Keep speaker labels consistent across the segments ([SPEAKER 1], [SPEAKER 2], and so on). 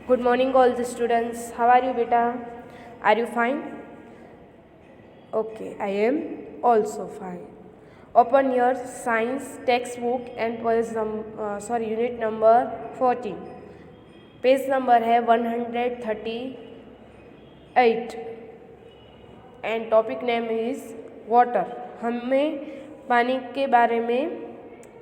[SPEAKER 1] Good morning all the students. How are you beta? Are you fine? Okay, I am also fine. Open your science textbook and unit number 14. Page number है 138 and topic name is water. हमें पानी के बारे में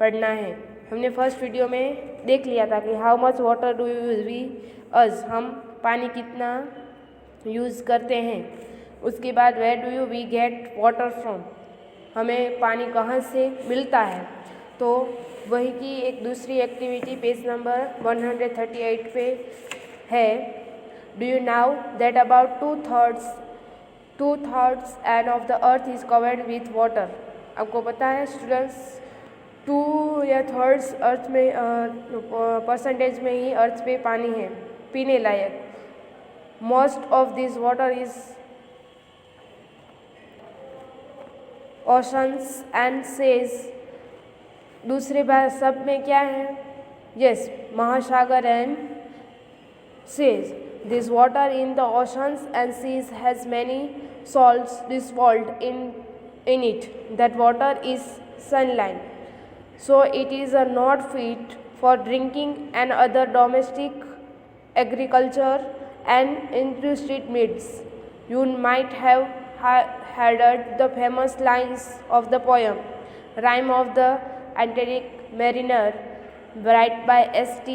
[SPEAKER 1] पढ़ना है। हमने first video में देख लिया था कि how much water do you use we us, हम पानी कितना यूज़ करते हैं। उसके बाद where do you we get water from, हमें पानी कहाँ से मिलता है। तो वही की एक दूसरी एक्टिविटी पेज नंबर 138 पे है। Do you now that about two thirds end of the earth is covered with water. आपको पता है स्टूडेंट्स, 2 या थर्ड्स अर्थ में परसेंटेज में ही अर्थ पे पानी है पीने लायक। Most of this water is oceans and seas. दूसरे बार सब में क्या है? यस, महासागर and seas. This water in the oceans and seas has many salts dissolved in it. That water is saline, so it is not fit for drinking and other domestic agriculture and industry needs. You might have heard the famous lines of the poem Rime of the Atlantic Mariner, written by S.T.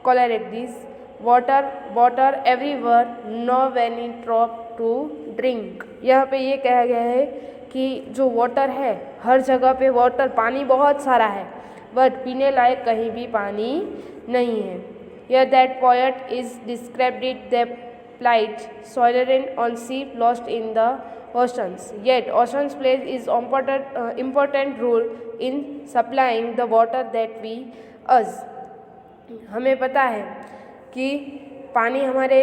[SPEAKER 1] Coleridge. Water everywhere, no any drop to drink. यहाँ पे ये कहा गया है कि जो water है हर जगह पे वाटर, पानी बहुत सारा है बट पीने लायक कहीं भी पानी नहीं है। Here that poet is described it the plight sovereign on sea lost in the oceans. Yet oceans plays is important role in supplying the water that we us. हमें पता है कि पानी हमारे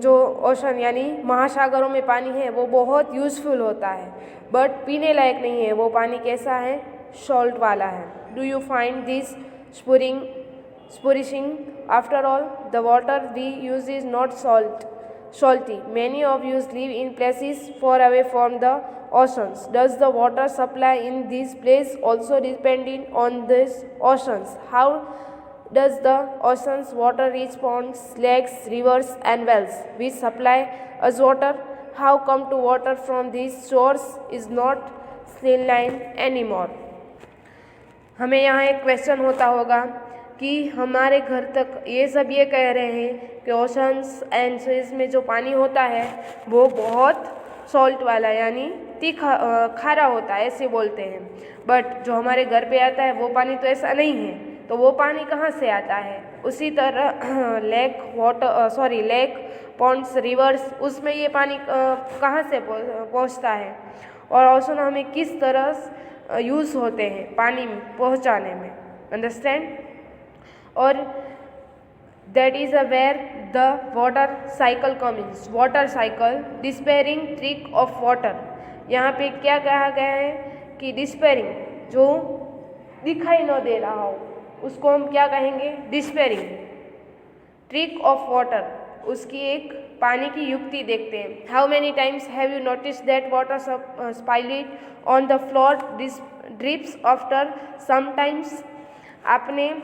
[SPEAKER 1] जो ओशन यानी महासागरों में पानी है वो बहुत यूज़फुल होता है बट पीने लायक नहीं है। वो पानी कैसा है? सॉल्ट वाला है। Do you find this surprising? After all the water we use is not salty. Many of you live in places far away from the oceans. Does the water supply in these places also depending on these oceans? How does the ocean's water reach ponds, lakes, rivers and wells which supply us water? How come to water from these shores is not saline anymore? हमें यहाँ एक question होता होगा कि हमारे घर तक ये सब ये कह रहे हैं कि ओशंस एंड सीज में जो पानी होता है वो बहुत सॉल्ट वाला यानी तीखा खारा होता है, ऐसे बोलते हैं। बट जो हमारे घर पे आता है वो पानी तो ऐसा नहीं है। तो वो पानी कहाँ से आता है? उसी तरह लेक, पॉन्ड्स, रिवर्स, उसमें ये पानी कहाँ से पहुँचता है और ओशन हमें किस तरह यूज़ होते हैं पानी पहुँचाने में। अंडरस्टैंड? और that is where the water cycle comes. Water cycle, disappearing trick of water. यहाँ पे क्या कहा गया है कि डिस्पेयरिंग, जो दिखाई न दे रहा हो उसको हम क्या कहेंगे? Disappearing trick of water. उसकी एक पानी की युक्ति देखते हैं। How many times have you noticed that water spilt on the floor drips after sometimes? आपने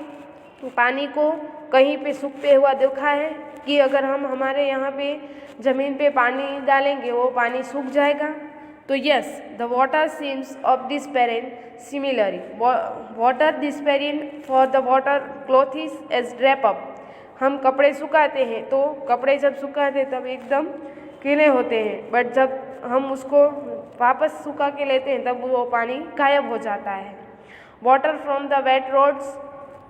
[SPEAKER 1] पानी को कहीं पे सूखते हुआ देखा है कि अगर हम हमारे यहाँ पे ज़मीन पे पानी डालेंगे वो पानी सूख जाएगा? तो yes, the water seems of disappearing similarly. Water disappearing for the water cloth is as dry up. हम कपड़े सुखाते हैं तो कपड़े जब सुखाते हैं तब एकदम गीले होते हैं बट जब हम उसको वापस सुखा के लेते हैं तब वो पानी गायब हो जाता है। Water from the wet roads,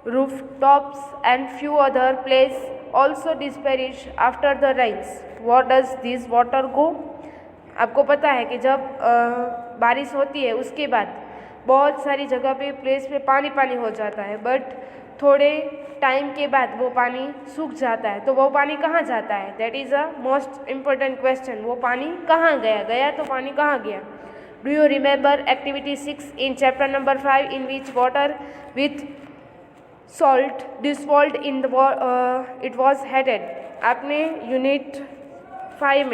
[SPEAKER 1] rooftops and few other places also disperse after the rains. Where does this water go? आपको पता है कि जब बारिश होती है उसके बाद बहुत सारी जगह पे प्लेस पे पानी हो जाता है बट थोड़े टाइम के बाद वो पानी सूख जाता है। तो वो पानी कहाँ जाता है? That is a most important question. वो पानी कहाँ गया तो पानी कहाँ गया? Do you remember activity 6 in chapter number 5 in which water with salt dissolved in the it was heated. आपने यूनिट 5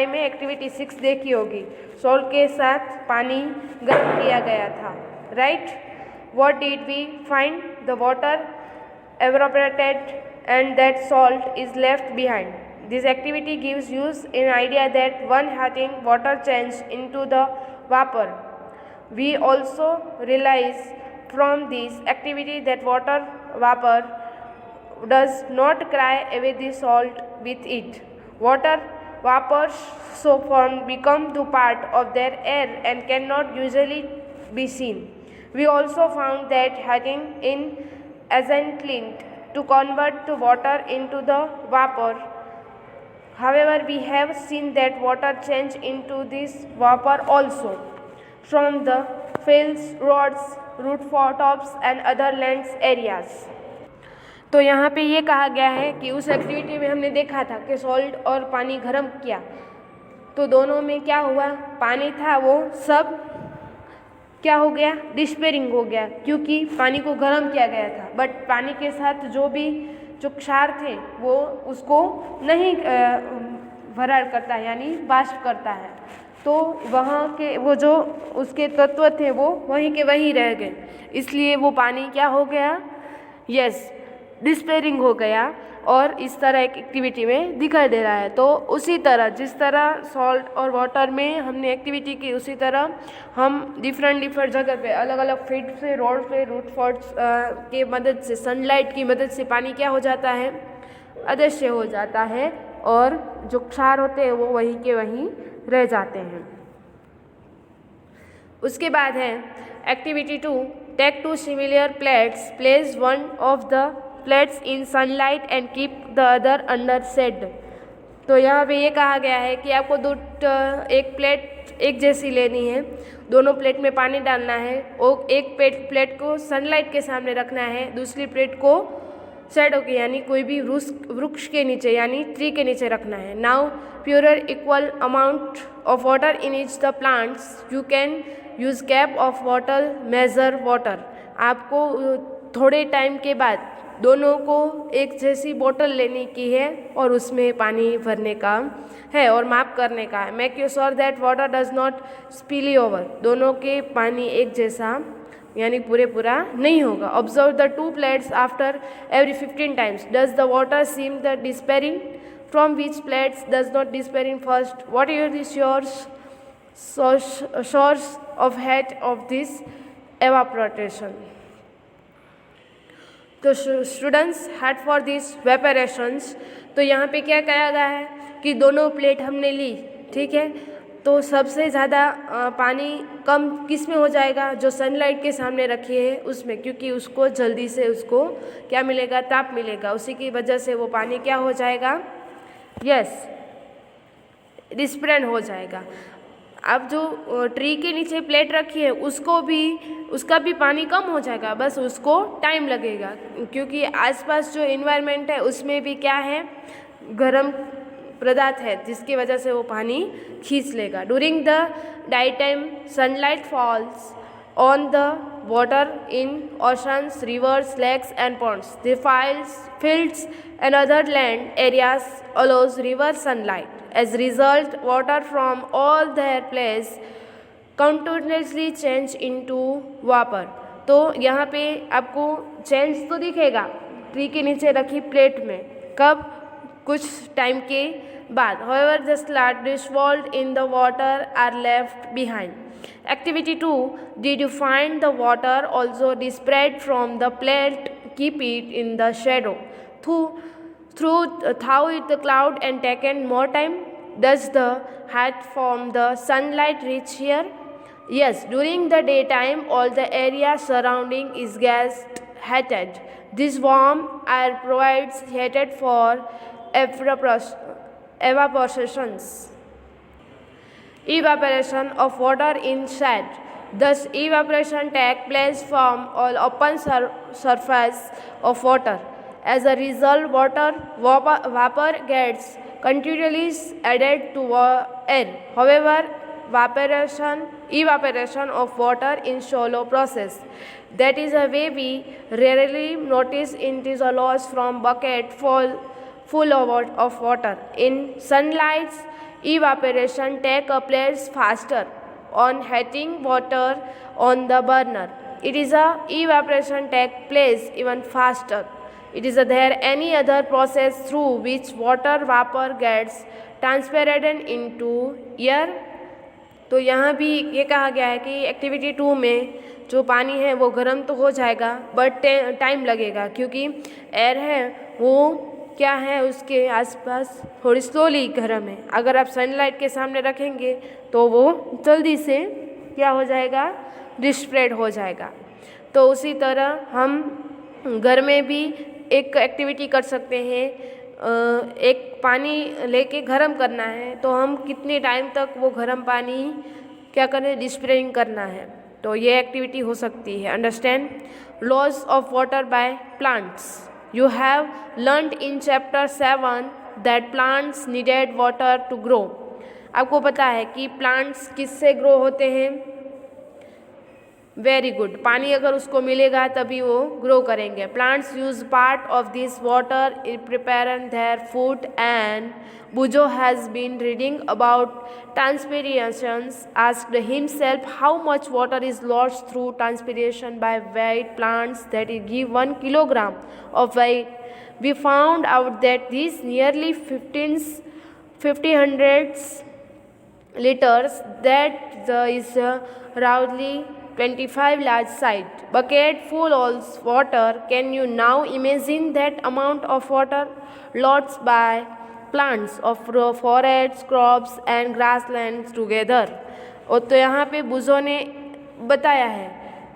[SPEAKER 1] में एक्टिविटी 6 देखी होगी, सॉल्ट के साथ पानी गर्म किया गया था, right. What did we find? The water evaporated and that salt is left behind. This activity gives us an idea that when heating water changes into the vapor. We also realize from this activity that water vapor does not carry away the salt with it. Water vapors so formed become the part of their air and cannot usually be seen. We also found that heating in acetylene to convert the water into the vapor. However, we have seen that water change into this vapor also from the fields, roads, rooftops and other lands areas. तो यहाँ पे ये कहा गया है कि उस activity में हमने देखा था कि सॉल्ट और पानी गर्म किया, तो दोनों में क्या हुआ, पानी था वो सब क्या हो गया, डिस्पेयरिंग हो गया, क्योंकि पानी को गर्म किया गया था। बट पानी के साथ जो क्षार थे वो उसको नहीं भरार करता है, यानी वाष्प करता है, तो वहाँ के वो जो उसके तत्व थे वो वहीं के वहीं रह गए, इसलिए वो पानी क्या हो गया, यस, डिस्पेयरिंग हो गया और इस तरह एक एक्टिविटी में दिखाई दे रहा है। तो उसी तरह जिस तरह सॉल्ट और वाटर में हमने एक्टिविटी की, उसी तरह हम डिफरेंट जगह पे अलग अलग फील्ड से, रोड पे, रूटफॉर्ट्स के मदद से, सनलाइट की मदद से पानी क्या हो जाता है, अदृश्य हो जाता है और जो क्षार होते हैं वो वहीं के वहीं रह जाते हैं। उसके बाद है activity 2, take 2 similar plates, place one of the plates in sunlight and keep the other under shade. तो यहाँ पे ये कहा गया है कि आपको एक प्लेट एक जैसी लेनी है, दोनों प्लेट में पानी डालना है और एक प्लेट को सनलाइट के सामने रखना है, दूसरी प्लेट को शेडो के यानी कोई भी वृक्ष के नीचे यानी ट्री के नीचे रखना है। Now pour equal amount of water in each the plants, you can use cap of water measure water. आपको थोड़े टाइम के बाद दोनों को एक जैसी बोतल लेने की है और उसमें पानी भरने का है और माप करने का है। Make you sure that water does not spill over, दोनों के पानी एक जैसा यानी पूरा नहीं होगा। Observe the 2 plates after every 15 times, does the water seem the despairing, from which plates does not despairing first, what is your source of hate of this evaporation. तो स्टूडेंट्स, हेड फॉर दिस वेपरेशंस, तो यहाँ पे क्या कहा गया है कि दोनों प्लेट हमने ली, ठीक है, तो सबसे ज़्यादा पानी कम किस में हो जाएगा, जो सनलाइट के सामने रखी है उसमें, क्योंकि उसको जल्दी से उसको क्या मिलेगा, ताप मिलेगा, उसी की वजह से वो पानी क्या हो जाएगा, यस, डिस्पेंड हो जाएगा। अब जो ट्री के नीचे प्लेट रखी है उसका भी पानी कम हो जाएगा, बस उसको टाइम लगेगा, क्योंकि आसपास जो इन्वायरमेंट है उसमें भी क्या है, गर्म पदार्थ है, जिसकी वजह से वो पानी खींच लेगा। During the day time sunlight falls on the water in oceans, rivers, lakes and ponds. The fields and other land areas allows river sunlight. As a result, water from all their place continuously change into vapor. तो यहाँ पे आपको change तो दिखेगा tree के नीचे रखी plate में, कब, कुछ टाइम के बाद। However, the sludge dissolved in the water are left behind. Activity 2, did you find the water also dispersed from the plate, keep it in the shadow, through it the cloud and taken more time? Does the heat from the sunlight reach here? Yes, during the daytime all the area surrounding is gas heated. This warm air provides heated for evaporation of water in shade. Thus, evaporation takes place from all open surface of water. As a result, vapor gets continually added to air. However, evaporation of water in shallow process. That is a way we rarely notice it is a loss from bucket full of water. In sunlight, evaporation take place faster on heating water on the burner. It is a evaporation take place even faster. It is there any other process through which water vapor gets transparent into air. तो यहाँ भी ये कहा गया है कि activity 2 में जो पानी है वो गर्म तो हो जाएगा बट टाइम लगेगा, क्योंकि एयर है वो क्या है उसके आसपास थोड़ी स्लोली गर्म है। अगर आप सनलाइट के सामने रखेंगे तो वो जल्दी से क्या हो जाएगा, डिस्प्रेड हो जाएगा। तो उसी तरह हम घर में भी एक एक्टिविटी कर सकते हैं। एक पानी लेके गर्म करना है तो हम कितने टाइम तक वो गर्म पानी क्या करें, डिस्प्रेइंग करना है। तो ये एक्टिविटी हो सकती है। Understand loss of water by plants. You have learned in chapter 7 that plants needed water to grow. आपको पता है कि प्लांट्स किससे ग्रो होते हैं। वेरी गुड, पानी अगर उसको मिलेगा तभी वो ग्रो करेंगे। Plants use part of this water in preparing their food and Bujo has been reading about transpiration, asked himself how much water is lost through transpiration by white plants that give 1 kilogram of weight. We found out that these nearly 1500 liters, that is roughly 25 large sized bucket full of water. Can you now imagine that amount of water lost by plants of forests, crops and grasslands together? और तो यहाँ पे बुजो ने बताया है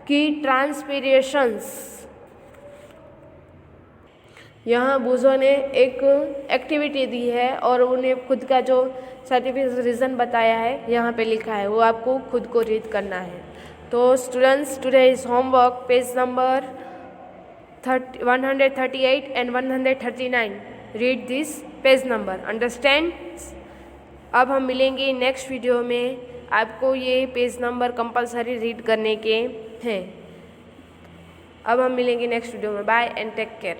[SPEAKER 1] कि ट्रांसपीरेशंस, यहाँ बुजो ने एक एक्टिविटी दी है और उन्हें खुद का जो सर्टिफिकेट रीज़न बताया है यहाँ पे लिखा है, वो आपको खुद को रीड करना है। तो students, today is homework page number 138 and 139. Read this page number, understand. अब हम मिलेंगे नेक्स्ट वीडियो में। आपको ये पेज नंबर कंपलसरी रीड करने के हैं। अब हम मिलेंगे नेक्स्ट वीडियो में। Bye and take care.